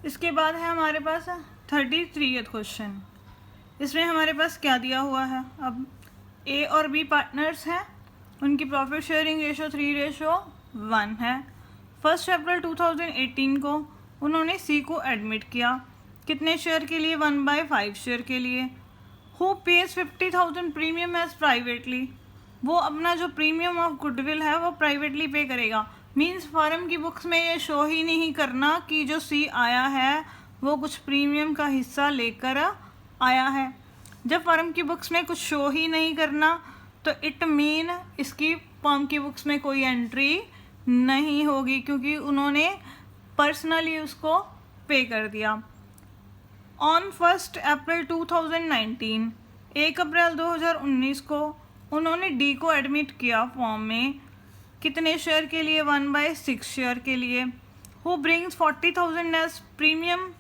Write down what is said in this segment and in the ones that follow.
इसके बाद है हमारे पास 33 क्वेश्चन। इसमें हमारे पास क्या दिया हुआ है, अब ए और बी पार्टनर्स हैं, उनकी प्रॉफिट शेयरिंग रेशो 3:1 है। 1 अप्रैल 2018 को उन्होंने सी को एडमिट किया, कितने शेयर के लिए, 1/5 शेयर के लिए। Who pays 50,000 premium as privately, वो अपना जो प्रीमियम ऑफ गुडविल है वो प्राइवेटली पे करेगा। मींस फर्म की बुक्स में ये शो ही नहीं करना कि जो सी आया है वो कुछ प्रीमियम का हिस्सा लेकर आया है। जब फर्म की बुक्स में कुछ शो ही नहीं करना तो इट मीन इसकी फर्म की बुक्स में कोई एंट्री नहीं होगी, क्योंकि उन्होंने पर्सनली उसको पे कर दिया। ऑन 1 अप्रैल 2019, 1 अप्रैल 2019 को उन्होंने डी को एडमिट किया फॉर्म में, कितने शेयर के लिए, 1/6 शेयर के लिए। Who brings 40,000 as premium,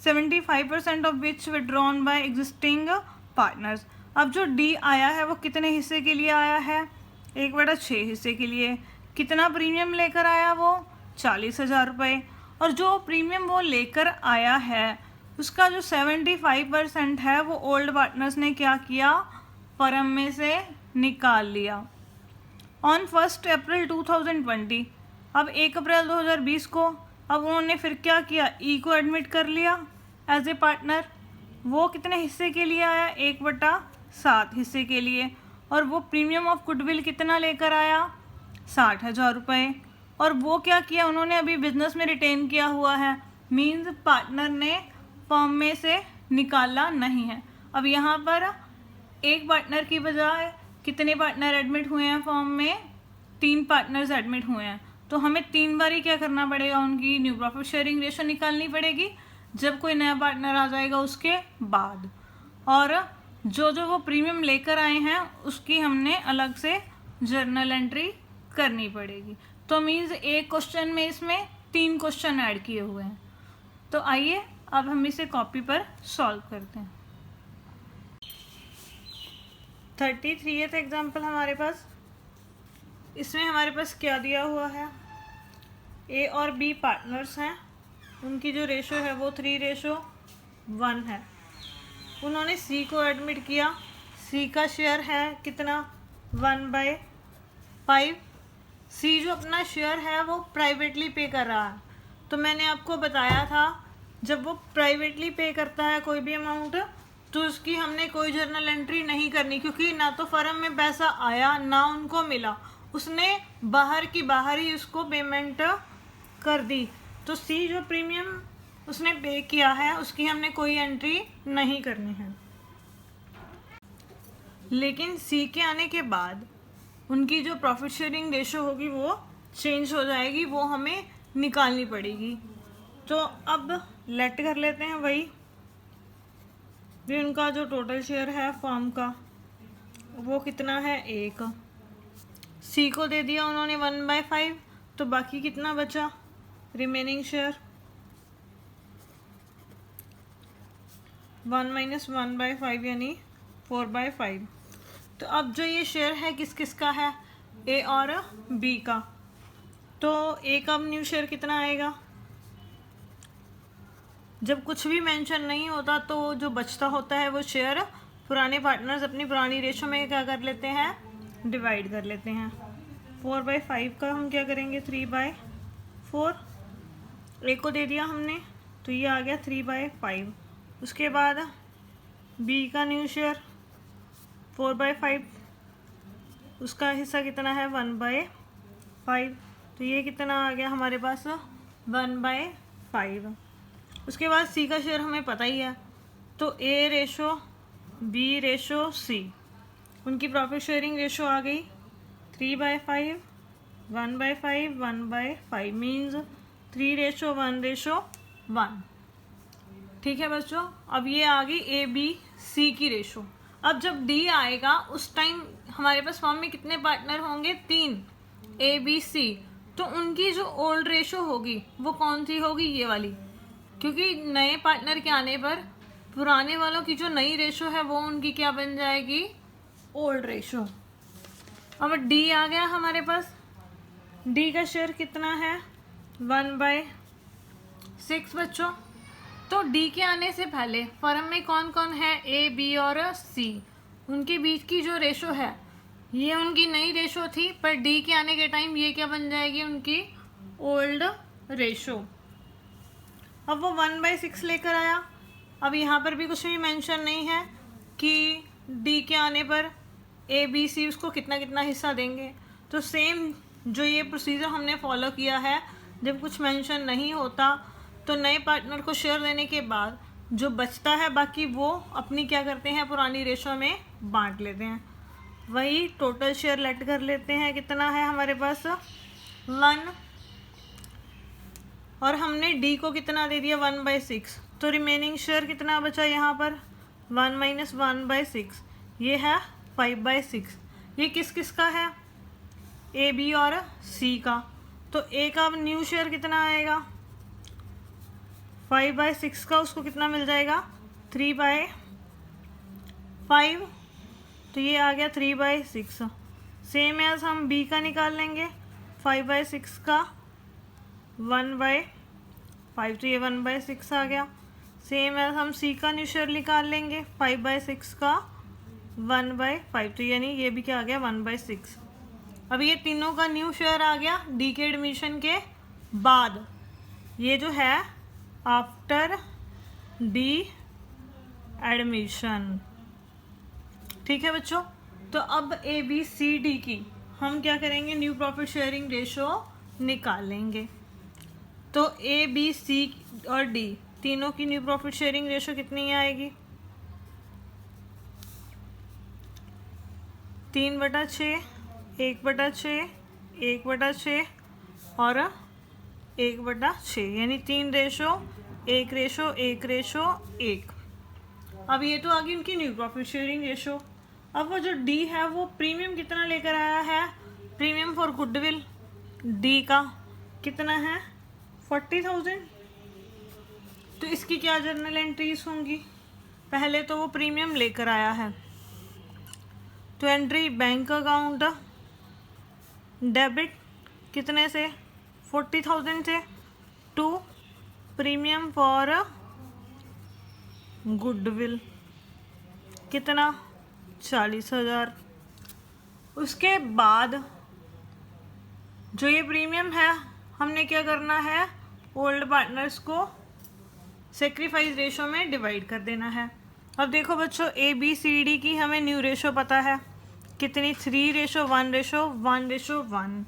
75% of which withdrawn by existing partners. अब जो डी आया है वो कितने हिस्से के लिए आया है, 1/6 हिस्से के लिए। कितना प्रीमियम लेकर आया वो, 40,000 रुपये। और जो प्रीमियम वो लेकर आया है उसका जो 75% है वो ओल्ड पार्टनर्स ने क्या किया, फर्म में से निकाल लिया। ऑन 1 अप्रैल 2020, अब 1 अप्रैल 2020 को अब उन्होंने फिर क्या किया, ई को एडमिट कर लिया एज ए पार्टनर। वो कितने हिस्से के लिए आया, 1/7 हिस्से के लिए। और वो प्रीमियम ऑफ गुडविल कितना लेकर आया, 60,000 रुपये। और वो क्या किया, उन्होंने अभी बिजनेस में रिटेन किया हुआ है, मीन्स पार्टनर ने फर्म में से निकाला नहीं है। अब यहाँ पर एक पार्टनर की बजाय कितने पार्टनर एडमिट हुए हैं फर्म में, 3 पार्टनर्स एडमिट हुए हैं। तो हमें 3 बार ही क्या करना पड़ेगा, उनकी न्यू प्रॉफिट शेयरिंग रेशो निकालनी पड़ेगी जब कोई नया पार्टनर आ जाएगा उसके बाद। और जो जो वो प्रीमियम लेकर आए हैं उसकी हमने अलग से जर्नल एंट्री करनी पड़ेगी। तो मीन्स एक क्वेश्चन में इसमें 3 क्वेश्चन ऐड किए हुए हैं। तो आइए अब हम इसे कॉपी पर सॉल्व करते हैं। 33th एग्जाम्पल हमारे पास, इसमें हमारे पास क्या दिया हुआ है, ए और बी पार्टनर्स हैं, उनकी जो रेशो है वो 3:1 है। उन्होंने सी को एडमिट किया, सी का शेयर है कितना, 1/5। सी जो अपना शेयर है वो प्राइवेटली पे कर रहा है। तो मैंने आपको बताया था जब वो प्राइवेटली पे करता है कोई भी अमाउंट तो उसकी हमने कोई जर्नल एंट्री नहीं करनी, क्योंकि ना तो फर्म में पैसा आया ना उनको मिला, उसने बाहर की बाहर ही उसको पेमेंट कर दी। तो सी जो प्रीमियम उसने पे किया है उसकी हमने कोई एंट्री नहीं करनी है। लेकिन सी के आने के बाद उनकी जो प्रॉफिट शेयरिंग रेशो होगी वो चेंज हो जाएगी, वो हमें निकालनी पड़ेगी। तो अब लेट कर लेते हैं वही भी, उनका जो टोटल शेयर है फर्म का वो कितना है, 1। सी को दे दिया उन्होंने 1/5, तो बाकी कितना बचा, रिमेनिंग शेयर 1 - 1/5 यानी 4/5। तो अब जो ये शेयर है किस किस का है, ए और बी का। तो ए का न्यू शेयर कितना आएगा, जब कुछ भी मेंशन नहीं होता तो जो बचता होता है वो शेयर पुराने पार्टनर्स अपनी पुरानी रेशो में क्या कर लेते हैं, डिवाइड कर लेते हैं। 4/5 का हम क्या करेंगे, 3/4। ए को दे दिया हमने तो ये आ गया 3/5। उसके बाद बी का न्यू शेयर 4/5, उसका हिस्सा कितना है, 1/5। तो ये कितना आ गया हमारे पास, 1/5। उसके बाद सी का शेयर हमें पता ही है, तो ए रेशो बी रेशो सी, उनकी प्रॉफिट शेयरिंग रेशो आ गई 3/5, 1/5, 1/5 मीन्स 3:1:1। ठीक है बच्चों, अब ये आ गई ए बी सी की रेशो। अब जब डी आएगा उस टाइम हमारे पास फॉर्म में कितने पार्टनर होंगे, 3, ए बी सी। तो उनकी जो ओल्ड रेशो होगी वो कौन सी होगी, ये वाली, क्योंकि नए पार्टनर के आने पर पुराने वालों की जो नई रेशो है वो उनकी क्या बन जाएगी, ओल्ड रेशो। अब डी आ गया हमारे पास, डी का शेयर कितना है, 1/6 बच्चों। तो डी के आने से पहले फर्म में कौन कौन है, ए, बी और सी, उनके बीच की जो रेशो है ये उनकी नई रेशो थी, पर डी के आने के टाइम ये क्या बन जाएगी, उनकी ओल्ड रेशो। अब वो 1/6 लेकर आया। अब यहाँ पर भी कुछ भी मेंशन नहीं है कि डी के आने पर ए, बी, सी उसको कितना कितना हिस्सा देंगे। तो सेम जो ये प्रोसीजर हमने फॉलो किया है, जब कुछ मेंशन नहीं होता तो नए पार्टनर को शेयर देने के बाद जो बचता है बाकी वो अपनी क्या करते हैं, पुरानी रेशो में बांट लेते हैं। वही टोटल शेयर लेट कर लेते हैं, कितना है हमारे पास 1, और हमने डी को कितना दे दिया 1/6, तो रिमेनिंग शेयर कितना बचा यहाँ पर 1 - 1/6, ये है 5/6। ये किस किस का है, ए, बी और सी का। तो ए का न्यू शेयर कितना आएगा 5/6 का, उसको कितना मिल जाएगा 3/5, तो ये आ गया 3/6। सेम एज हम बी का निकाल लेंगे 5/6 का 1/5, तो ये 1/6 आ गया। सेम एज हम सी का न्यू शेयर निकाल लेंगे 5/6 का 1/5, तो यानी ये भी क्या आ गया 1/6। अब ये तीनों का न्यू शेयर आ गया डी के एडमिशन के बाद, ये जो है आफ्टर डी एडमिशन। ठीक है बच्चों, तो अब ए, बी, सी, डी की हम क्या करेंगे, न्यू प्रॉफिट शेयरिंग रेशो निकालेंगे। तो ए, बी, सी और डी तीनों की न्यू प्रॉफिट शेयरिंग रेशो कितनी आएगी 3/6, 1/6, 1/6 और 1/6, यानी 3:1:1:1। अब ये तो आ गई उनकी न्यू प्रॉफिट शेयरिंग रेशो। अब वो जो डी है वो प्रीमियम कितना लेकर आया है, प्रीमियम फॉर गुडविल डी का कितना है 40,000। तो इसकी क्या जर्नल एंट्रीज होंगी, पहले तो वो प्रीमियम लेकर आया है, तो एंट्री बैंक अकाउंट डेबिट कितने से 40,000 से टू प्रीमियम फॉर गुडविल कितना 40,000। उसके बाद जो ये प्रीमियम है हमने क्या करना है, ओल्ड पार्टनर्स को सेक्रीफाइस रेशो में डिवाइड कर देना है। अब देखो बच्चों, ए, बी, सी, डी की हमें न्यू रेशो पता है कितनी 3:1:1,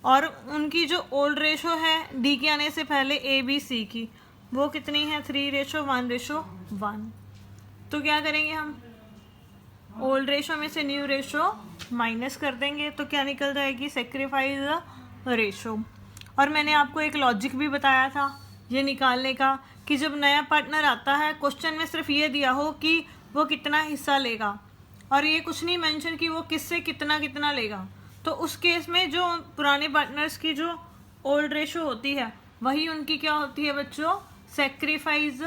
और उनकी जो ओल्ड रेशो है डी के आने से पहले ए, बी, सी की, वो कितनी है 3:1:1। तो क्या करेंगे हम, ओल्ड रेशो में से न्यू रेशो माइनस कर देंगे, तो क्या निकल जाएगी सेक्रीफाइस रेशो। और मैंने आपको एक लॉजिक भी बताया था ये निकालने का, कि जब नया पार्टनर आता है क्वेश्चन में सिर्फ ये दिया हो कि वो कितना हिस्सा लेगा और ये कुछ नहीं मेंशन कि वो किससे कितना कितना लेगा, तो उस केस में जो पुराने पार्टनर्स की जो ओल्ड रेशो होती है वही उनकी क्या होती है बच्चों, सेक्रीफाइस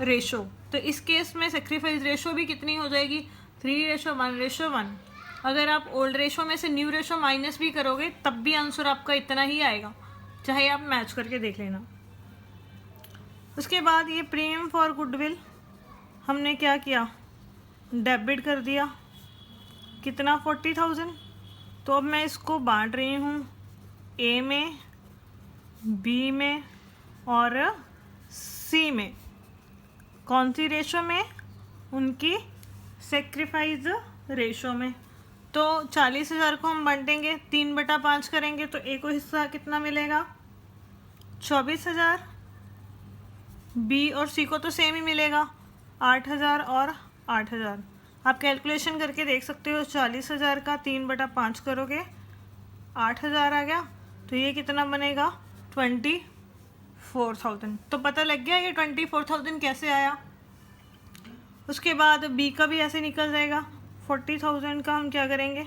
रेशो। तो इस केस में सेक्रीफाइस रेशो भी कितनी हो जाएगी 3:1:1। अगर आप ओल्ड रेशो में से न्यू रेशो माइनस भी करोगे तब भी आंसर आपका इतना ही आएगा, चाहे आप मैच करके देख लेना। उसके बाद ये प्रीमियम फॉर गुडविल हमने क्या किया, डेबिट कर दिया कितना 40,000। तो अब मैं इसको बांट रही हूँ ए में, बी में और सी में। कौन सी रेशो में, उनकी सेक्रीफाइस रेशो में। तो 40,000 को हम बांटेंगे 3/5 करेंगे तो ए को हिस्सा कितना मिलेगा 24,000, बी और सी को तो सेम ही मिलेगा 8,000 और 8,000। आप कैलकुलेशन करके देख सकते हो, 40,000 का 3/5 करोगे 8,000 आ गया, तो ये कितना बनेगा 24,000। तो पता लग गया ये 24,000 कैसे आया। उसके बाद बी का भी ऐसे निकल जाएगा, 40,000 का हम क्या करेंगे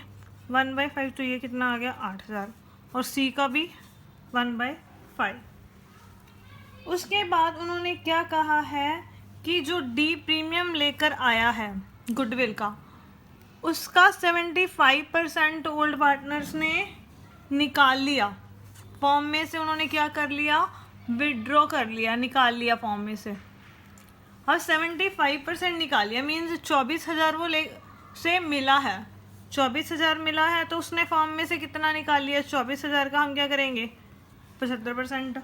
1/5, तो ये कितना आ गया 8,000, और सी का भी 1/5। उसके बाद उन्होंने क्या कहा है कि जो डी प्रीमियम लेकर आया है गुडविल का, उसका 75% ओल्ड पार्टनर्स ने निकाल लिया फॉर्म में से। उन्होंने क्या कर लिया, विड्रॉ कर लिया, निकाल लिया फॉर्म में से। अब 75% निकालिए, मीन्स 24,000 वो ले से मिला है, 24,000 मिला है तो उसने फॉर्म में से कितना निकाल लिया, 24,000 का हम क्या करेंगे 75%,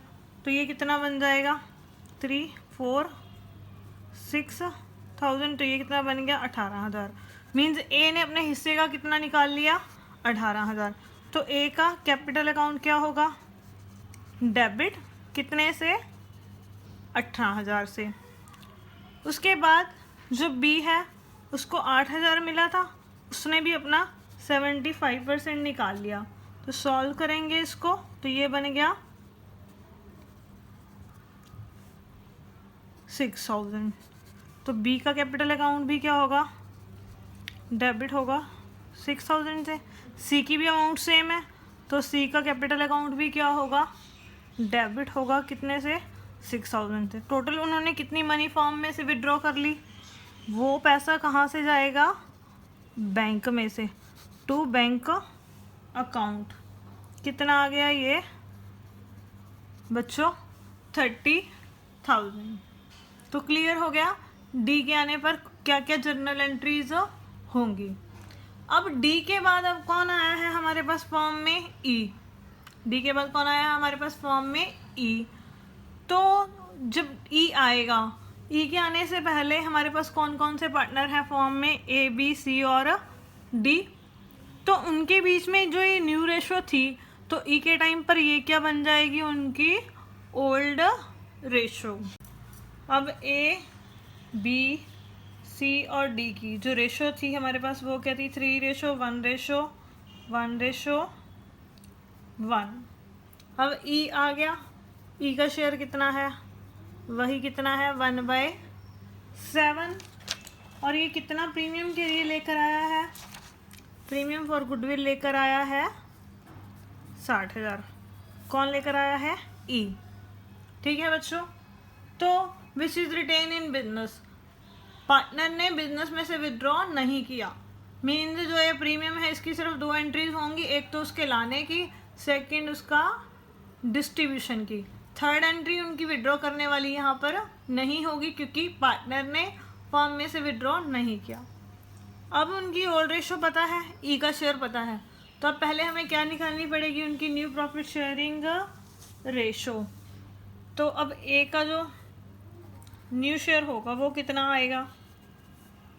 तो ये कितना बन जाएगा 3,4,6,000, तो ये कितना बन गया 18,000। मीन्स ए ने अपने हिस्से का कितना निकाल लिया 18,000। तो ए का कैपिटल अकाउंट क्या होगा, डेबिट कितने से 18,000 से। उसके बाद जो बी है उसको 8,000 मिला था, उसने भी अपना 75% निकाल लिया, तो सॉल्व करेंगे इसको तो ये बन गया 6,000। तो बी का कैपिटल अकाउंट भी क्या होगा, डेबिट होगा 6,000 से। सी की भी अमाउंट सेम है, तो सी का कैपिटल अकाउंट भी क्या होगा, डेबिट होगा कितने से 6,000 से। टोटल उन्होंने कितनी मनी फॉर्म में से विड्रॉ कर ली, वो पैसा कहाँ से जाएगा, बैंक में से, टू बैंक अकाउंट। कितना आ गया ये बच्चों 30,000। तो क्लियर हो गया डी के आने पर क्या क्या जर्नल एंट्रीज होंगी। अब डी के बाद अब कौन आया है हमारे पास फॉर्म में, ई। डी के बाद कौन आया है हमारे पास फॉर्म में, ई। तो जब ई आएगा, ई के आने से पहले हमारे पास कौन कौन से पार्टनर हैं फॉर्म में, ए बी सी और डी। तो उनके बीच में जो ये न्यू रेशो थी, तो ई के टाइम पर ये क्या बन जाएगी, उनकी ओल्ड रेशो। अब ए बी सी और डी की जो रेशो थी हमारे पास वो क्या थी, 3:1:1:1। अब ई आ गया, ई का शेयर कितना है, वही कितना है 1/7। और ये कितना प्रीमियम के लिए लेकर आया है, प्रीमियम फॉर गुडविल लेकर आया है 60,000। कौन लेकर आया है, ई। ठीक है बच्चों। तो which is retain in business, partner ने बिजनेस में से विड्रॉ नहीं किया। मीन्स जो ये प्रीमियम है इसकी सिर्फ 2 एंट्रीज होंगी, एक तो उसके लाने की, सेकंड उसका डिस्ट्रीब्यूशन की। थर्ड एंट्री उनकी विड्रॉ करने वाली यहाँ पर नहीं होगी क्योंकि पार्टनर ने फर्म में से विड्रॉ नहीं किया। अब उनकी ओल्ड रेशो पता है, ई का शेयर पता है, तो अब पहले हमें क्या निकालनी पड़ेगी, उनकी न्यू प्रॉफिट शेयरिंग रेशो। तो अब ए का जो न्यू शेयर होगा वो कितना आएगा,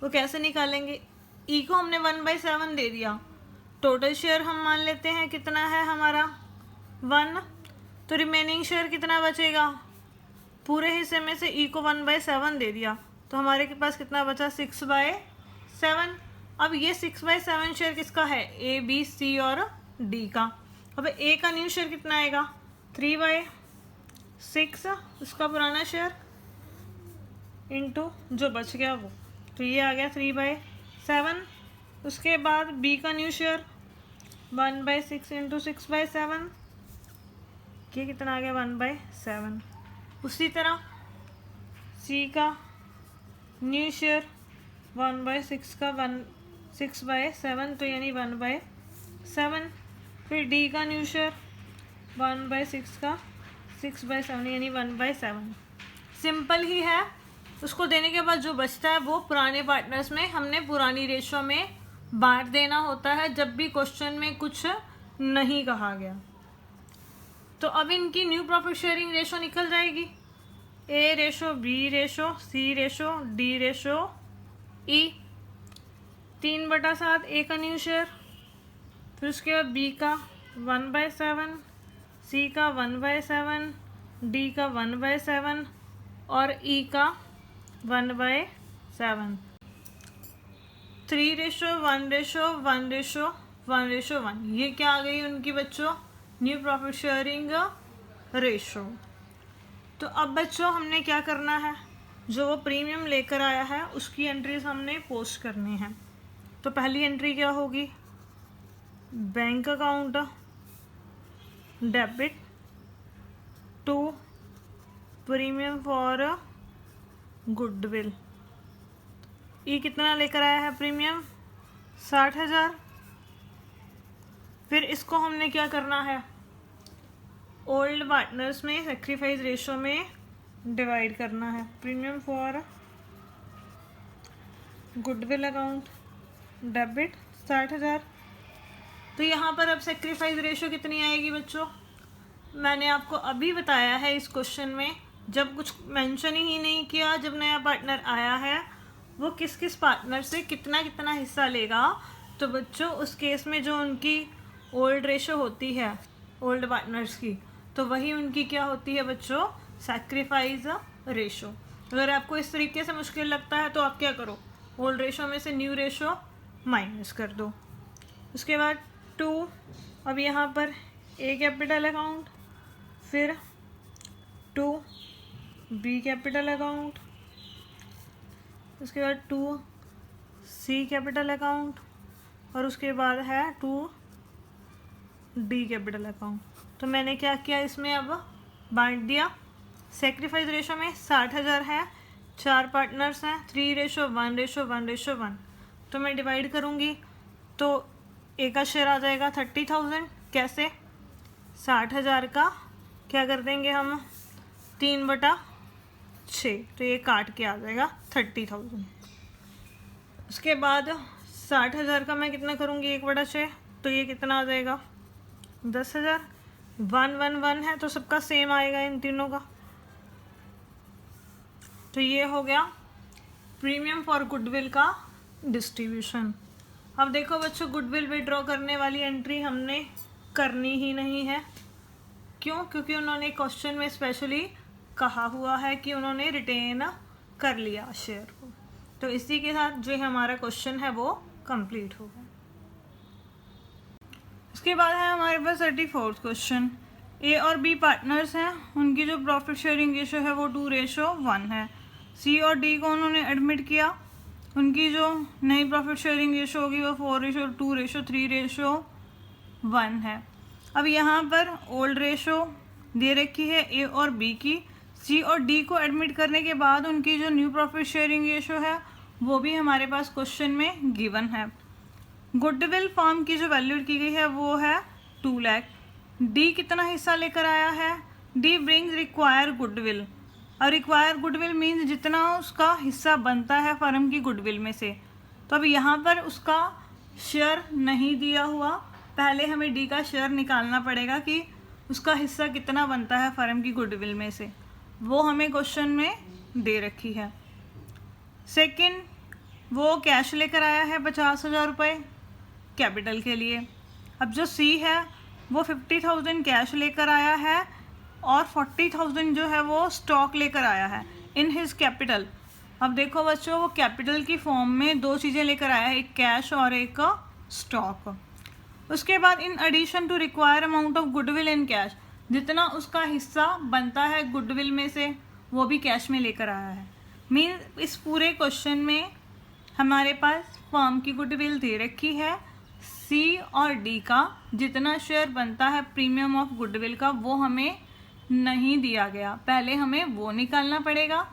वो कैसे निकालेंगे, ई को हमने 1/7 दे दिया, टोटल शेयर हम मान लेते हैं कितना है हमारा 1, तो रिमेनिंग शेयर कितना बचेगा, पूरे हिस्से में से ई को 1/7 दे दिया, तो हमारे के पास कितना बचा 6/7। अब ये 6/7 शेयर किसका है, ए बी सी और डी का। अब ए का न्यू शेयर कितना आएगा 3/6, उसका पुराना शेयर इंटू जो बच गया वो, तो ये आ गया 3/7। उसके बाद बी का न्यू शेयर 1/6 इंटू 6/7, ये कितना आ गया 1/7। उसी तरह सी का न्यू शेयर 1/6 का 6/7, तो यानी 1/7। फिर डी का न्यू शेयर 1/6 का 6/7 यानी 1/7। सिंपल ही है। उसको देने के बाद जो बचता है वो पुराने पार्टनर्स में हमने पुरानी रेशो में बांट देना होता है जब भी क्वेश्चन में कुछ नहीं कहा गया। तो अब इनकी न्यू प्रॉफिट शेयरिंग रेशो निकल जाएगी, ए रेशो बी रेशो सी रेशो डी रेशो ई। 3/7 ए का न्यू शेयर, फिर उसके बाद बी का 1/7, सी का 1/7, डी का 1/7 और ई का 1/7। 3:1:1:1:1। ये क्या आ गई उनकी बच्चों, न्यू प्रॉफिट शेयरिंग रेशो। तो अब बच्चों हमने क्या करना है, जो वो प्रीमियम लेकर आया है उसकी एंट्रीज हमने पोस्ट करनी है। तो पहली एंट्री क्या होगी, bank account debit to premium for goodwill. ये कितना लेकर आया है प्रीमियम 60,000। फिर इसको हमने क्या करना है, ओल्ड पार्टनर्स में सेक्रीफाइस रेशो में डिवाइड करना है। Premium for goodwill account debit 60,000। तो यहाँ पर अब सेक्रीफाइस रेशो कितनी आएगी बच्चों? मैंने आपको अभी बताया है इस क्वेश्चन में, जब कुछ मेंशन ही नहीं किया, जब नया पार्टनर आया है वो किस किस पार्टनर से कितना कितना हिस्सा लेगा, तो बच्चों उस केस में जो उनकी ओल्ड रेशो होती है ओल्ड पार्टनर्स की, तो वही उनकी क्या होती है बच्चों? Sacrifice ratio. अगर आपको इस तरीके से मुश्किल लगता है तो आप क्या करो, ओल्ड रेशो में से न्यू रेशो माइनस कर दो। उसके बाद 2, अब यहाँ पर ए कैपिटल अकाउंट, फिर 2 बी कैपिटल अकाउंट, उसके बाद 2 सी कैपिटल अकाउंट, और उसके बाद है 2 डी कैपिटल अकाउंट। तो मैंने क्या किया, इसमें अब बांट दिया। सेक्रीफाइस रेशो में 60,000 है, 4 पार्टनर्स हैं, 3:1:1:1:1। तो मैं डिवाइड करूँगी तो ए का शेयर आ जाएगा 30,000। कैसे? 60,000 का क्या कर देंगे हम, 3/6, तो ये काट के आ जाएगा 30,000। उसके बाद 60,000 का मैं कितना करूँगी, 1/6, तो ये कितना आ जाएगा 10,000। 111 है तो सबका सेम आएगा इन तीनों का। तो ये हो गया प्रीमियम फॉर गुडविल का डिस्ट्रीब्यूशन। अब देखो बच्चों, गुडविल विड्रॉ करने वाली एंट्री हमने करनी ही नहीं है। क्यों? क्योंकि उन्होंने क्वेश्चन में स्पेशली कहा हुआ है कि उन्होंने रिटेन कर लिया शेयर को। तो इसी के साथ जो हमारा क्वेश्चन है वो कंप्लीट होगा। उसके बाद है हमारे पास 34th क्वेश्चन। ए और बी पार्टनर्स हैं, उनकी जो प्रॉफिट शेयरिंग रेशो है वो 2:1 है। सी और डी को उन्होंने एडमिट किया, उनकी जो नई प्रॉफिट शेयरिंग रेशो होगी वो 4:2:3:1 है। अब यहाँ पर ओल्ड रेशो दे रखी है ए और बी की। सी और डी को एडमिट करने के बाद उनकी जो न्यू प्रॉफिट शेयरिंग रेशो है वो भी हमारे पास क्वेश्चन में गिवन है। गुडविल फॉर्म की जो वैल्यू की गई है वो है 2 लाख। डी कितना हिस्सा लेकर आया है? D brings require goodwill. और रिक्वायर गुडविल मीन्स जितना उसका हिस्सा बनता है फर्म की गुडविल में से। तो अब यहाँ पर उसका शेयर नहीं दिया हुआ, पहले हमें डी का शेयर निकालना पड़ेगा कि उसका हिस्सा कितना बनता है फर्म की गुडविल में से, वो हमें क्वेश्चन में दे रखी है। सेकंड, वो कैश लेकर आया है 50,000 रुपये कैपिटल के लिए। अब जो सी है वो 50,000 कैश लेकर आया है और 40,000 जो है वो स्टॉक लेकर आया है इन हिज कैपिटल। अब देखो बच्चों, वो कैपिटल की फॉर्म में 2 चीज़ें लेकर आया है, एक कैश और एक स्टॉक। उसके बाद in addition to require amount of goodwill in cash, जितना उसका हिस्सा बनता है गुडविल में से वो भी कैश में लेकर आया है। मीन इस पूरे क्वेश्चन में हमारे पास फर्म की गुडविल दे रखी है, सी और डी का जितना शेयर बनता है प्रीमियम ऑफ गुडविल का वो हमें नहीं दिया गया, पहले हमें वो निकालना पड़ेगा।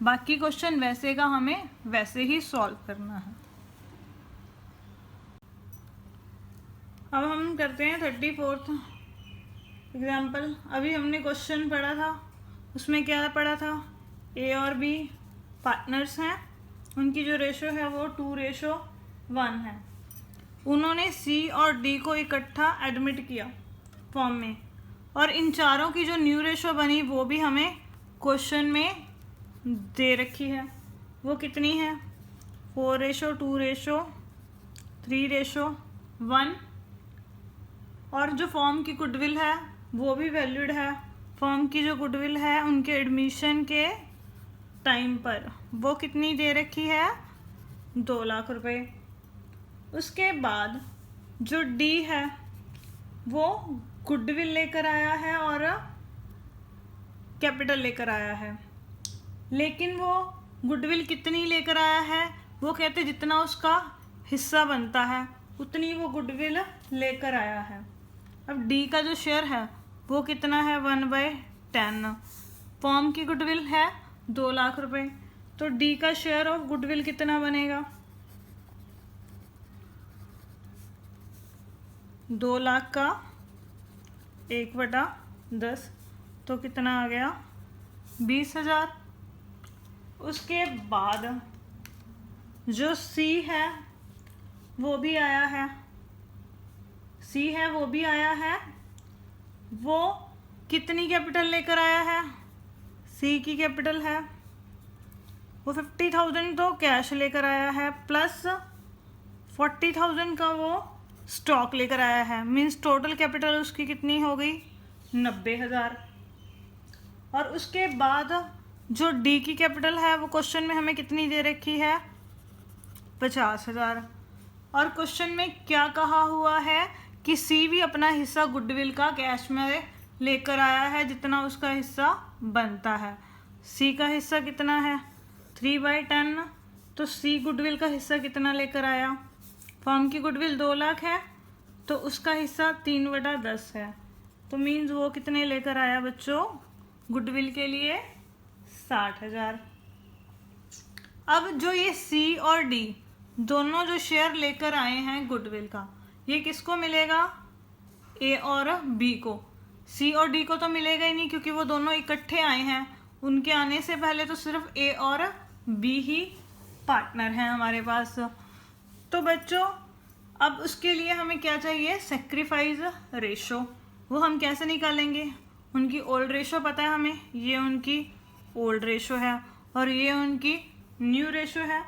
बाकी क्वेश्चन वैसे का हमें वैसे ही सॉल्व करना है। अब हम करते हैं 34th एग्जाम्पल। अभी हमने क्वेश्चन पढ़ा था, उसमें क्या पढ़ा था, ए और बी पार्टनर्स हैं, उनकी जो रेशो है वो 2:1 है। उन्होंने सी और डी को इकट्ठा एडमिट किया फॉर्म में, और इन चारों की जो न्यू रेशो बनी वो भी हमें क्वेश्चन में दे रखी है। वो कितनी है? 4:2:3:1। और जो फॉर्म की गुडविल है वो भी वैलिड है। फॉर्म की जो गुडविल है उनके एडमिशन के टाइम पर वो कितनी दे रखी है? 2 लाख रुपए। उसके बाद जो डी है वो गुडविल लेकर आया है और कैपिटल लेकर आया है, लेकिन वो गुडविल कितनी लेकर आया है? वो कहते जितना उसका हिस्सा बनता है उतनी वो गुडविल लेकर आया है। अब डी का जो शेयर है वो कितना है? 1/10। फॉर्म की गुडविल है 2 लाख रुपए, तो डी का शेयर ऑफ गुडविल कितना बनेगा? 2 लाख का 1/10, तो कितना आ गया? 20,000। उसके बाद जो सी है वो भी आया है, सी है वो भी आया है, वो कितनी कैपिटल लेकर आया है, सी की कैपिटल है वो 50,000 तो कैश लेकर आया है, प्लस 40,000 का वो स्टॉक लेकर आया है। मीन्स टोटल कैपिटल उसकी कितनी हो गई, 90,000। और उसके बाद जो डी की कैपिटल है वो क्वेश्चन में हमें कितनी दे रखी है, 50,000। और क्वेश्चन में क्या कहा हुआ है कि सी भी अपना हिस्सा गुडविल का कैश में लेकर आया है, जितना उसका हिस्सा बनता है। सी का हिस्सा कितना है, 3/10। तो सी गुडविल का हिस्सा कितना लेकर आया, फर्म की गुडविल 2 लाख है तो उसका हिस्सा 3/10 है। तो मीन्स वो कितने लेकर आया बच्चों, गुडविल के लिए 60,000। अब जो ये सी और डी दोनों जो शेयर लेकर आए हैं गुडविल का, ये किसको मिलेगा, ए और बी को। सी और डी को तो मिलेगा ही नहीं क्योंकि वो दोनों इकट्ठे आए हैं, उनके आने से पहले तो सिर्फ ए और बी ही पार्टनर हैं हमारे पास। तो बच्चों अब उसके लिए हमें क्या चाहिए, सेक्रीफाइस रेशो। वो हम कैसे निकालेंगे, उनकी ओल्ड रेशो पता है हमें, ये उनकी ओल्ड रेशो है और ये उनकी न्यू रेशो है।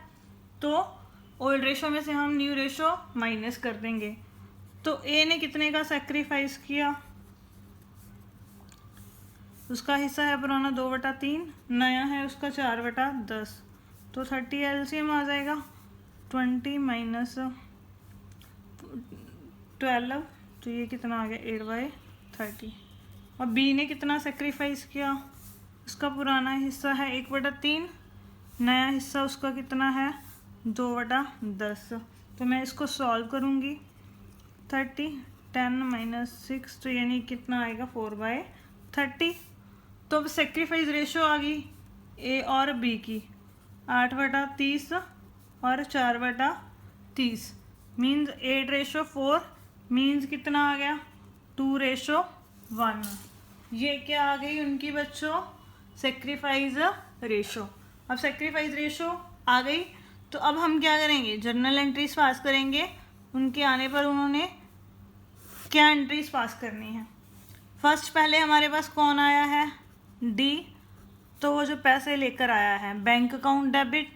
तो ओल्ड रेशो में से हम न्यू रेशो माइनस कर देंगे। तो ए ने कितने का सेक्रीफाइस किया, उसका हिस्सा है पुराना 2/3, नया है उसका 4/10। तो 30 एलसीएम आ जाएगा, 20 माइनस 12, तो ये कितना आ गया, 8/30। और बी ने कितना सेक्रीफाइस किया, उसका पुराना हिस्सा है 1/3, नया हिस्सा उसका कितना है 2/10। तो मैं इसको सॉल्व करूँगी, 30, 10 माइनस 6, तो यानी कितना आएगा 4/30। तो अब सेक्रीफाइस रेशो आ गई ए और बी की, 8/30 और 4/30, मीन्स 8/4, मीन्स कितना आ गया 2/1। ये क्या आ गई उनकी बच्चों, सेक्रीफाइस रेशो। अब सेक्रीफाइस रेशो आ गई तो अब हम क्या करेंगे, जर्नल एंट्रीज पास करेंगे। उनके आने पर उन्होंने क्या एंट्रीज पास करनी है। फर्स्ट पहले हमारे पास कौन आया है, डी। तो वो जो पैसे लेकर आया है बैंक अकाउंट डेबिट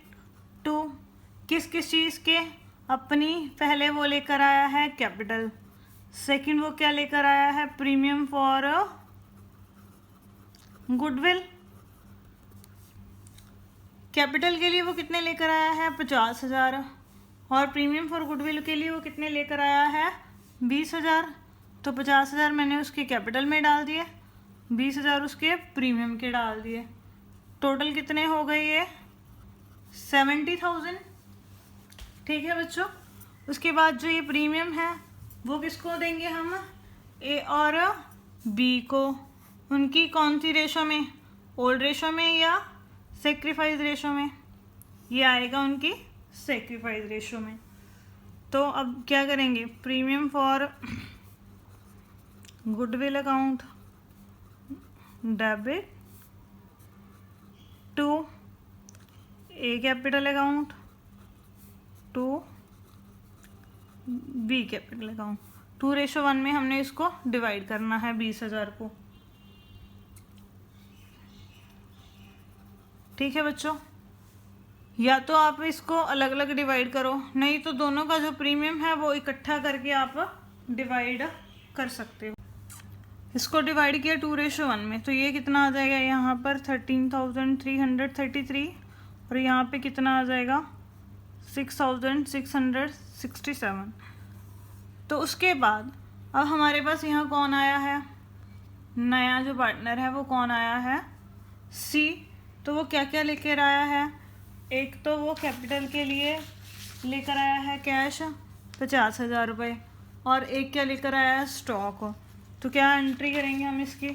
टू किस किस चीज़ के, अपनी पहले वो लेकर आया है कैपिटल। सेकंड वो क्या लेकर आया है, प्रीमियम फॉर गुडविल। कैपिटल के लिए वो कितने लेकर आया है 50,000 और प्रीमियम फॉर गुडविल के लिए वो कितने लेकर आया है 20,000। तो 50,000 मैंने उसके कैपिटल में डाल दिए, 20,000 उसके प्रीमियम के डाल दिए। टोटल कितने हो गए ये 70,000। ठीक है बच्चों। उसके बाद जो ये प्रीमियम है वो किसको देंगे हम, ए और बी को। उनकी कौन सी रेशो में, ओल्ड रेशो में या सेक्रीफाइस रेशो में, ये आएगा उनकी सेक्रीफाइस रेशो में। तो अब क्या करेंगे, premium for goodwill account debit to A capital account to B capital account. 2/1 में हमने इसको डिवाइड करना है 20,000 को। ठीक है बच्चों, या तो आप इसको अलग अलग डिवाइड करो, नहीं तो दोनों का जो प्रीमियम है वो इकट्ठा करके आप डिवाइड कर सकते हो। इसको डिवाइड किया 2/1 में तो ये कितना आ जाएगा, यहाँ पर 13,333 और यहाँ पे कितना आ जाएगा 6,667। तो उसके बाद अब हमारे पास यहाँ कौन आया है, नया जो पार्टनर है वो कौन आया है, सी। तो वो क्या क्या लेकर आया है, एक तो वो कैपिटल के लिए लेकर आया है कैश 50,000 रुपये और एक क्या लेकर आया है स्टॉक। तो क्या एंट्री करेंगे हम इसकी,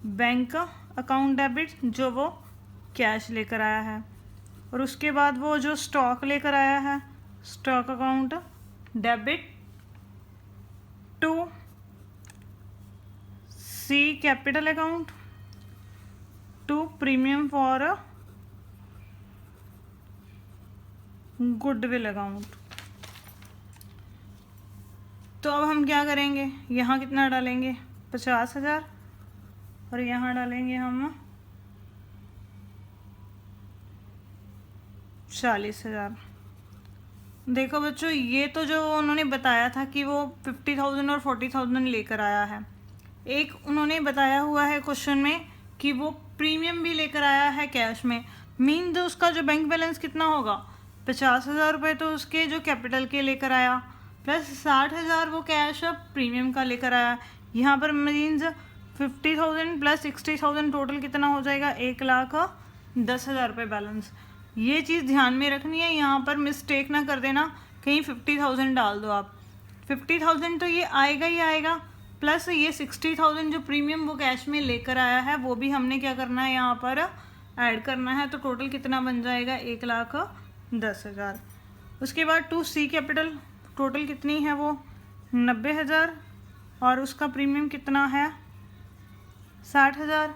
बैंक अकाउंट डेबिट जो वो कैश लेकर आया है, और उसके बाद वो जो स्टॉक लेकर आया है stock account debit to C capital account to premium for goodwill account. तो अब हम क्या करेंगे, यहाँ कितना डालेंगे 50,000 और यहाँ डालेंगे हम 40,000। देखो बच्चों, ये तो जो उन्होंने बताया था कि वो 50,000 और 40,000 लेकर आया है, एक उन्होंने बताया हुआ है क्वेश्चन में कि वो प्रीमियम भी लेकर आया है कैश में। मीन जो उसका जो बैंक बैलेंस कितना होगा 50,000 रुपये, तो उसके जो कैपिटल के लेकर आया प्लस 60,000 वो कैश प्रीमियम का लेकर आया। यहाँ पर मीन्स 50,000 प्लस 60,000 टोटल कितना हो जाएगा 1,10,000 रुपये बैलेंस। ये चीज़ ध्यान में रखनी है, यहाँ पर मिस्टेक ना कर देना, कहीं 50,000 डाल दो आप। 50,000 तो ये आएगा ही आएगा, प्लस ये 60,000 जो प्रीमियम वो कैश में लेकर आया है वो भी हमने क्या करना है यहाँ पर ऐड करना है। तो टोटल कितना बन जाएगा 1,10,000। उसके बाद 2C कैपिटल टोटल कितनी है वो 90,000 और उसका प्रीमियम कितना है 60,000।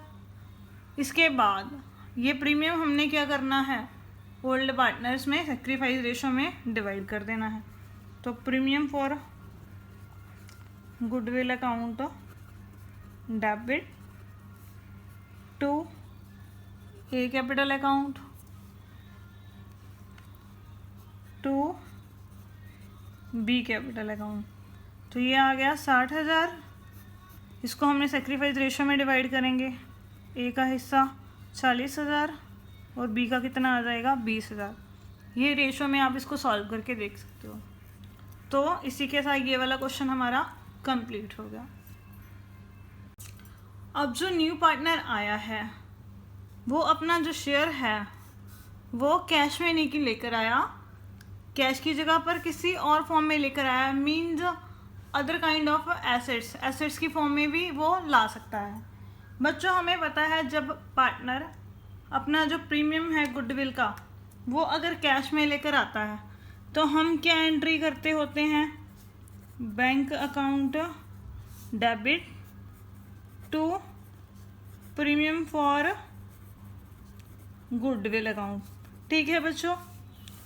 इसके बाद ये प्रीमियम हमने क्या करना है ओल्ड पार्टनर्स में सेक्रीफाइस रेशो में डिवाइड कर देना है। तो premium for goodwill account debit to A capital account to B capital account. तो ये आ गया 60,000, इसको हमने सेक्रीफाइस रेशो में डिवाइड करेंगे। ए का हिस्सा 40,000 और बी का कितना आ जाएगा 20,000। ये रेशो में आप इसको सॉल्व करके देख सकते हो। तो इसी के साथ ये वाला क्वेश्चन हमारा कंप्लीट हो गया। अब जो न्यू पार्टनर आया है वो अपना जो शेयर है वो कैश में नहीं लेकर आया, कैश की जगह पर किसी और फॉर्म में लेकर आया। Means other kind of assets की फॉर्म में भी वो ला सकता है। बच्चों हमें पता है जब पार्टनर अपना जो प्रीमियम है गुडविल का वो अगर कैश में लेकर आता है तो हम क्या एंट्री करते होते हैं, bank account debit to premium for goodwill account. ठीक है बच्चों,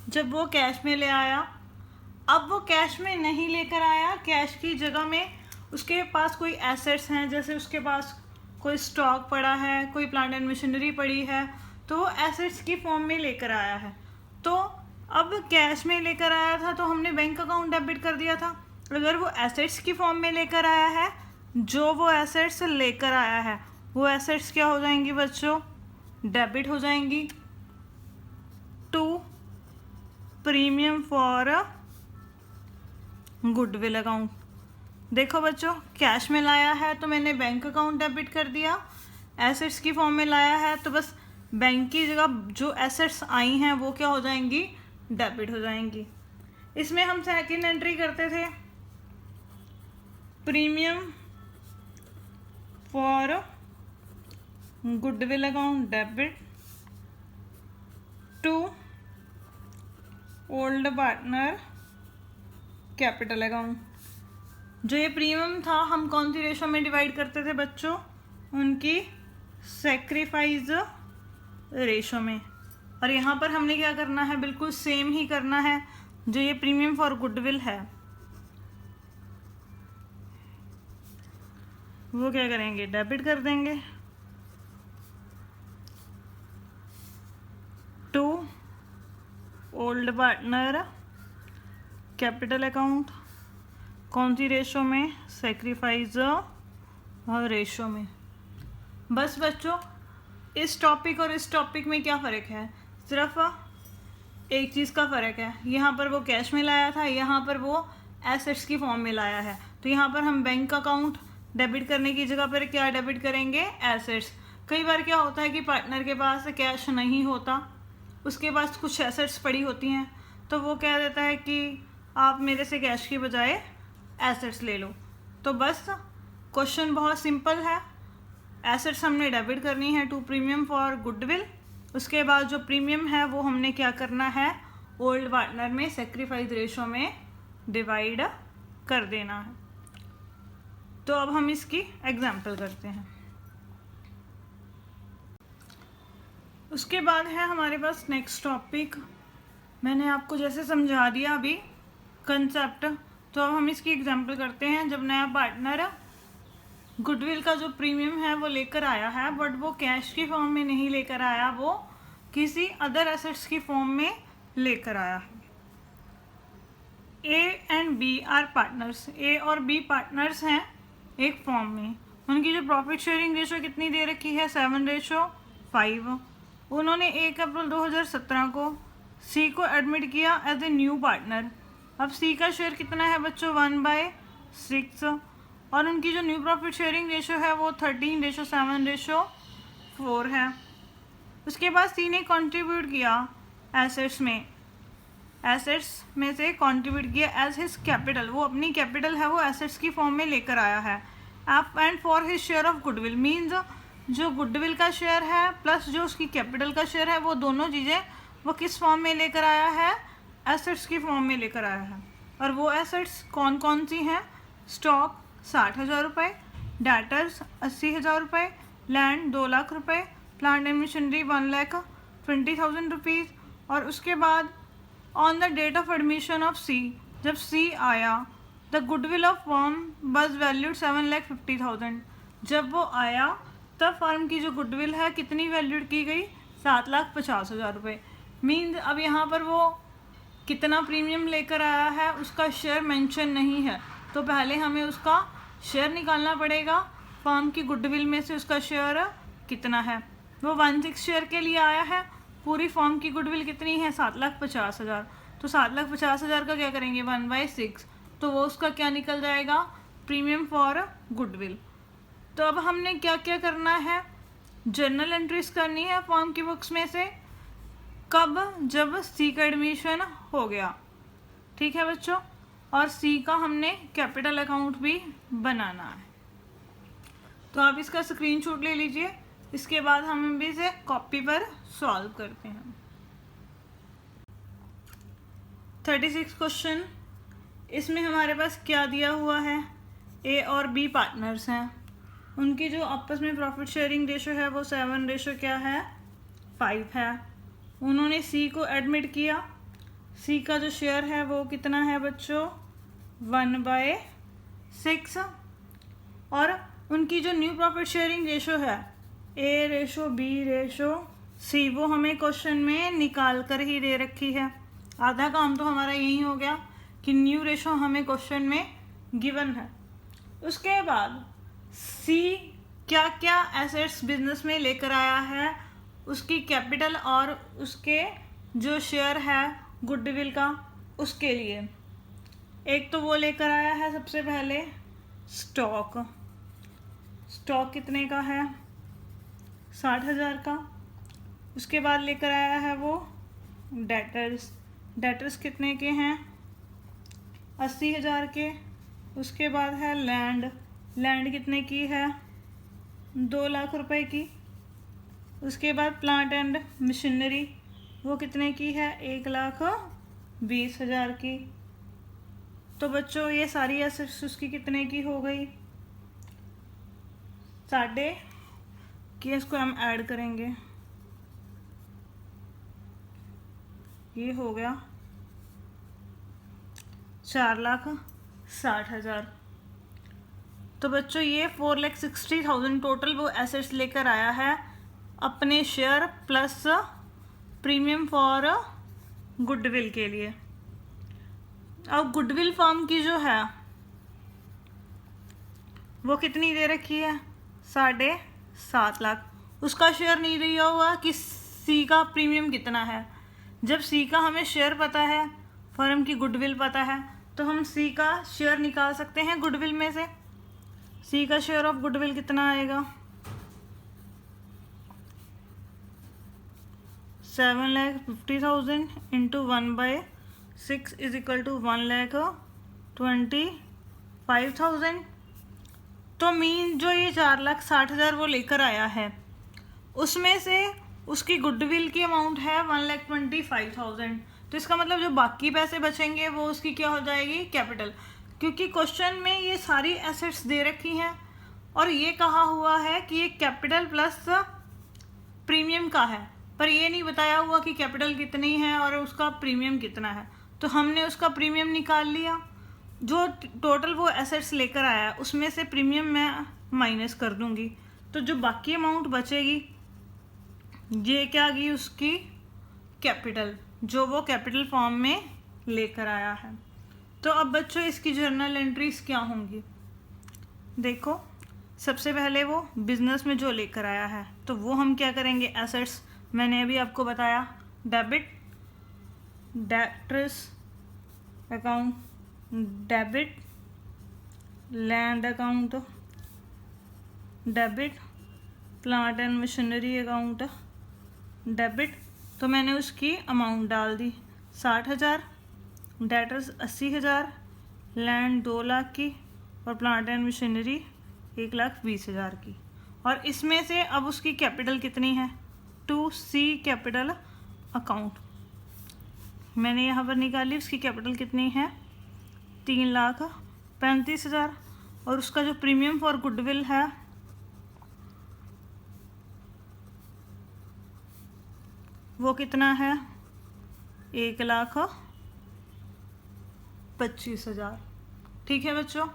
जब वो कैश में ले आया, अब वो कैश में नहीं लेकर आया, कैश की जगह में उसके पास कोई एसेट्स हैं, जैसे उसके पास कोई स्टॉक पड़ा है, कोई प्लांट एंड मशीनरी पड़ी है, तो वो एसेट्स की फॉर्म में लेकर आया है। तो अब कैश में लेकर आया था तो हमने बैंक अकाउंट डेबिट कर दिया था। अगर वो एसेट्स की फॉर्म में लेकर आया है, जो वो एसेट्स लेकर आया है वो एसेट्स क्या हो जाएंगी बच्चों, डेबिट हो जाएंगी to premium for goodwill account. देखो बच्चों, कैश में लाया है तो मैंने बैंक अकाउंट डेबिट कर दिया, एसेट्स की फॉर्म में लाया है तो बस बैंक की जगह जो एसेट्स आई हैं वो क्या हो जाएंगी, डेबिट हो जाएंगी। इसमें हम सेकंड एंट्री करते थे premium for goodwill account debit to old partner capital account. जो ये प्रीमियम था हम कौन सी रेशो में डिवाइड करते थे बच्चों, उनकी सेक्रीफाइस रेशो में। और यहाँ पर हमने क्या करना है, बिल्कुल सेम ही करना है। जो ये प्रीमियम फॉर गुडविल है वो क्या करेंगे, डेबिट कर देंगे to old partner capital account. कौन सी रेशो में, सेक्रीफाइस रेशो में। बस बच्चों, इस टॉपिक और इस टॉपिक में क्या फ़र्क है, सिर्फ एक चीज़ का फ़र्क है। यहाँ पर वो कैश में लाया था, यहाँ पर वो एसेट्स की फॉर्म में लाया है। तो यहाँ पर हम बैंक अकाउंट डेबिट करने की जगह पर क्या डेबिट करेंगे, एसेट्स। कई बार क्या होता है कि पार्टनर के पास कैश नहीं होता, उसके पास कुछ एसेट्स पड़ी होती हैं, तो वो कह देता है कि आप मेरे से कैश की बजाय एसेट्स ले लो। तो बस क्वेश्चन बहुत सिंपल है, एसेट्स हमने डेबिट करनी है टू प्रीमियम फॉर गुडविल। उसके बाद जो प्रीमियम है वो हमने क्या करना है, ओल्ड पार्टनर में सेक्रीफाइस रेशो में डिवाइड कर देना है। तो अब हम इसकी एग्जाम्पल करते हैं। उसके बाद है हमारे पास नेक्स्ट टॉपिक मैंने आपको जैसे समझा दिया अभी कंसेप्ट, तो अब हम इसकी एग्जांपल करते हैं। जब नया पार्टनर गुडविल का जो प्रीमियम है वो लेकर आया है, बट वो कैश की फॉर्म में नहीं लेकर आया, वो किसी अदर एसेट्स की फॉर्म में लेकर आया है। A and B are partners, A और बी पार्टनर्स हैं एक फॉर्म में। उनकी जो प्रॉफिट शेयरिंग रेशो कितनी दे रखी है, 7:5। उन्होंने 1 अप्रैल 2017 को सी को एडमिट किया एज ए न्यू पार्टनर। अब सी का शेयर कितना है बच्चों, 1/6, और उनकी जो न्यू प्रॉफिट शेयरिंग रेशो है वो 13:7:4 है। उसके बाद सी ने कंट्रीब्यूट किया एसेट्स में से कंट्रीब्यूट किया एज हिज कैपिटल, वो अपनी कैपिटल है वो एसेट्स की फॉर्म में लेकर आया है। App and for his share of goodwill, means जो गुडविल का शेयर है प्लस जो उसकी कैपिटल का शेयर है वो दोनों चीज़ें वो किस फॉर्म में लेकर आया है, एसेट्स की फॉर्म में लेकर आया है। और वो एसेट्स कौन कौन सी हैं, स्टॉक 60,000 रुपये, डेटर्स 80,000 रुपये, लैंड 2 लाख रुपये, प्लांट एंड मशीनरी 1,20,000 रुपीज़। और उसके बाद on the date of admission of C, जब सी आया, the goodwill of firm was valued 7,50,000। जब वो आया तब फर्म की जो गुडविल है कितनी वैल्यूड की गई, 7,50,000 रुपये। मीन्स अब यहाँ पर वो कितना प्रीमियम लेकर आया है उसका शेयर मेंशन नहीं है, तो पहले हमें उसका शेयर निकालना पड़ेगा। फर्म की गुडविल में से उसका शेयर कितना है, वो 1/6 शेयर के लिए आया है। पूरी फर्म की गुडविल कितनी है, 7,50,000। तो 7,50,000 का क्या करेंगे, 1/6, तो वो उसका क्या निकल जाएगा, प्रीमियम फॉर गुडविल। तो अब हमने क्या क्या करना है, जर्नल एंट्रीज करनी है फर्म की बुक्स में से। कब, जब सी का एडमिशन हो गया, ठीक है बच्चों, और सी का हमने कैपिटल अकाउंट भी बनाना है। तो आप इसका स्क्रीनशॉट ले लीजिए, इसके बाद हम भी इसे कॉपी पर सॉल्व करते हैं। 36 क्वेश्चन, इसमें हमारे पास क्या दिया हुआ है, ए और बी पार्टनर्स हैं, उनकी जो आपस में प्रॉफिट शेयरिंग रेशो है वो 7:5 है। उन्होंने सी को एडमिट किया, सी का जो शेयर है वो कितना है बच्चों, 1/6। और उनकी जो न्यू प्रॉफिट शेयरिंग रेशो है, A/B/C, वो हमें क्वेश्चन में निकाल कर ही दे रखी है। आधा काम तो हमारा यही हो गया कि न्यू रेशो हमें क्वेश्चन में गिवन है। उसके बाद सी क्या क्या एसेट्स बिजनेस में लेकर आया है, उसकी कैपिटल और उसके जो शेयर है गुडविल का, उसके लिए एक तो वो लेकर आया है सबसे पहले स्टॉक कितने का है, 60,000 का। उसके बाद लेकर आया है वो डेटर्स कितने के हैं, 80,000 के। उसके बाद है लैंड कितने की है, 2 लाख रुपए की। उसके बाद प्लांट एंड मशीनरी वो कितने की है, 1,20,000 की। तो बच्चों ये सारी एसेट्स उसकी कितने की हो गई, 7.5 की। इसको हम ऐड करेंगे, ये हो गया 4,60,000। तो बच्चों ये 4,60,000 टोटल वो एसेट्स लेकर आया है अपने share plus premium for goodwill के लिए। अब गुडविल फर्म की जो है वो कितनी दे रखी है, 7.5 लाख। उसका शेयर नहीं दिया हुआ कि सी का प्रीमियम कितना है। जब सी का हमें शेयर पता है, फर्म की गुडविल पता है, तो हम सी का शेयर निकाल सकते हैं गुडविल में से। सी का शेयर ऑफ गुडविल कितना आएगा, 7,50,000 इंटू 1/6 इज इक्वल टू 1,25,000। तो मीन जो ये 4,60,000 वो लेकर आया है, उसमें से उसकी गुडविल की अमाउंट है 1,25,000। तो इसका मतलब जो बाकी पैसे बचेंगे वो उसकी क्या हो जाएगी, कैपिटल। क्योंकि क्वेश्चन में ये सारी एसेट्स दे रखी हैं और ये कहा हुआ है कि ये कैपिटल प्लस प्रीमियम का है, पर ये नहीं बताया हुआ कि कैपिटल कितनी है और उसका प्रीमियम कितना है। तो हमने उसका प्रीमियम निकाल लिया, जो टोटल वो एसेट्स लेकर आया उसमें से प्रीमियम मैं माइनस कर दूंगी, तो जो बाकी अमाउंट बचेगी ये क्या आ गई उसकी कैपिटल, जो वो कैपिटल फॉर्म में लेकर आया है। तो अब बच्चों इसकी जर्नल एंट्रीज क्या होंगी, देखो सबसे पहले वो बिजनेस में जो लेकर आया है तो वो हम क्या करेंगे, एसेट्स मैंने अभी आपको बताया, debit debtors account, debit land account, debit plant and machinery account, debit तो मैंने उसकी अमाउंट डाल दी 60,000, डेटर्स 80,000, लैंड 2 लाख की और प्लांट एंड मशीनरी 1,20,000 की। और इसमें से अब उसकी कैपिटल कितनी है, 2C कैपिटल अकाउंट मैंने यहाँ पर निकाली, उसकी कैपिटल कितनी है 3,35,000। और उसका जो प्रीमियम फॉर गुडविल है वो कितना है 1,25,000। ठीक है बच्चों,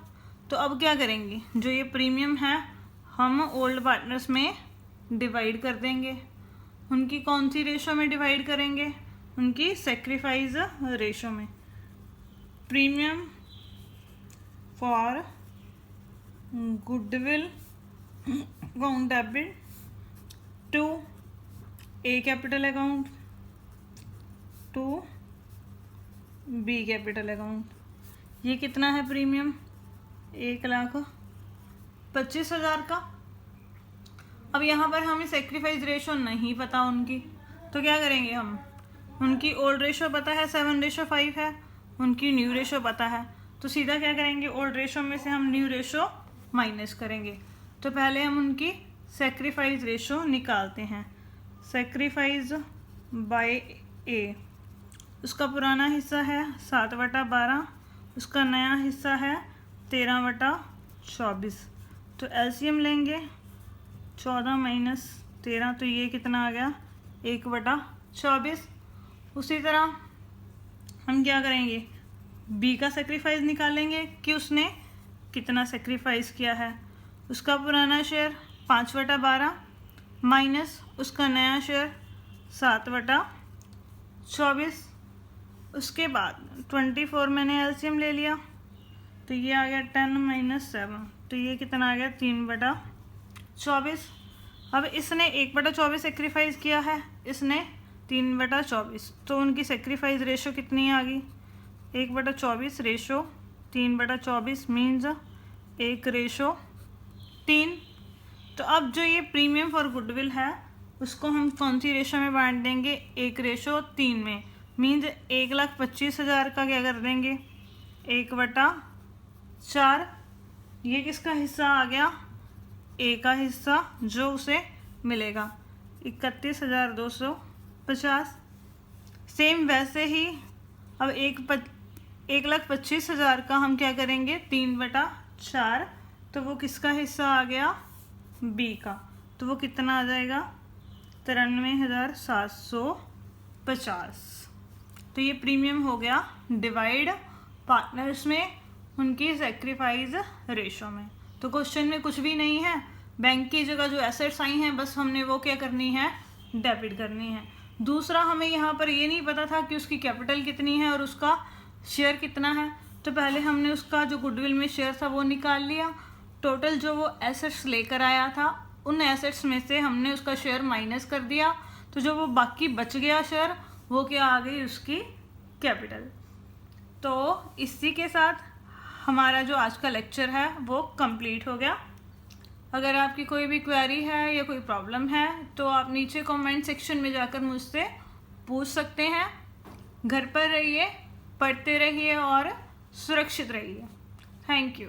तो अब क्या करेंगे, जो ये प्रीमियम है हम ओल्ड पार्टनर्स में डिवाइड कर देंगे। उनकी कौन सी रेशो में डिवाइड करेंगे, उनकी सेक्रीफाइस रेशो में। Premium for goodwill account debit to A capital account to B capital account, ये कितना है प्रीमियम 1,25,000 का। अब यहाँ पर हमें सेक्रीफाइस रेशो नहीं पता उनकी, तो क्या करेंगे हम, उनकी ओल्ड रेशो पता है 7:5 है, उनकी न्यू रेशो पता है, तो सीधा क्या करेंगे ओल्ड रेशो में से हम न्यू रेशो माइनस करेंगे। तो पहले हम उनकी सेक्रीफाइस रेशो निकालते हैं। सेक्रीफाइस बाय ए, उसका पुराना हिस्सा है 7/12, उसका नया हिस्सा है 13/24। तो एलसीएम लेंगे 14 माइनस 13, तो ये कितना आ गया 1/24। उसी तरह हम क्या करेंगे, बी का सेक्रीफाइस निकालेंगे कि उसने कितना सेक्रीफाइस किया है। उसका पुराना शेयर 5/12 माइनस उसका नया शेयर 7/24। उसके बाद 24 मैंने एलसीएम ले लिया, तो ये आ गया 10 माइनस 7, तो ये कितना आ गया 3/24। अब इसने 1/24 सेक्रीफाइस किया है, इसने 3/24, तो उनकी सेक्रीफाइस रेशो कितनी आ गई 1/24 रेशो 3/24 मीन्स 1:3। तो अब जो ये प्रीमियम फॉर गुडविल है उसको हम कौन सी रेशो में बांट देंगे, 1:3 में, मीन्स 1,25,000 का क्या कर देंगे 1/4। ये किसका हिस्सा आ गया, ए का हिस्सा जो उसे मिलेगा 31,250। सेम वैसे ही अब 1,25,000 का हम क्या करेंगे 3/4, तो वो किसका हिस्सा आ गया बी का, तो वो कितना आ जाएगा 93,750। तो ये प्रीमियम हो गया डिवाइड पार्टनर्स में उनकी सेक्रीफाइस रेशो में। तो क्वेश्चन में कुछ भी नहीं है, बैंक की जगह जो एसेट्स आई हैं बस हमने वो क्या करनी है डेबिट करनी है। दूसरा हमें यहाँ पर ये नहीं पता था कि उसकी कैपिटल कितनी है और उसका शेयर कितना है, तो पहले हमने उसका जो गुडविल में शेयर था वो निकाल लिया। टोटल जो वो एसेट्स लेकर आया था उन एसेट्स में से हमने उसका शेयर माइनस कर दिया, तो जो वो बाकी बच गया शेयर वो क्या आ गई उसकी कैपिटल। तो इसी के साथ हमारा जो आज का लेक्चर है वो कंप्लीट हो गया। अगर आपकी कोई भी क्वेरी है या कोई प्रॉब्लम है तो आप नीचे कमेंट सेक्शन में जाकर मुझसे पूछ सकते हैं। घर पर रहिए, पढ़ते रहिए और सुरक्षित रहिए। Thank you.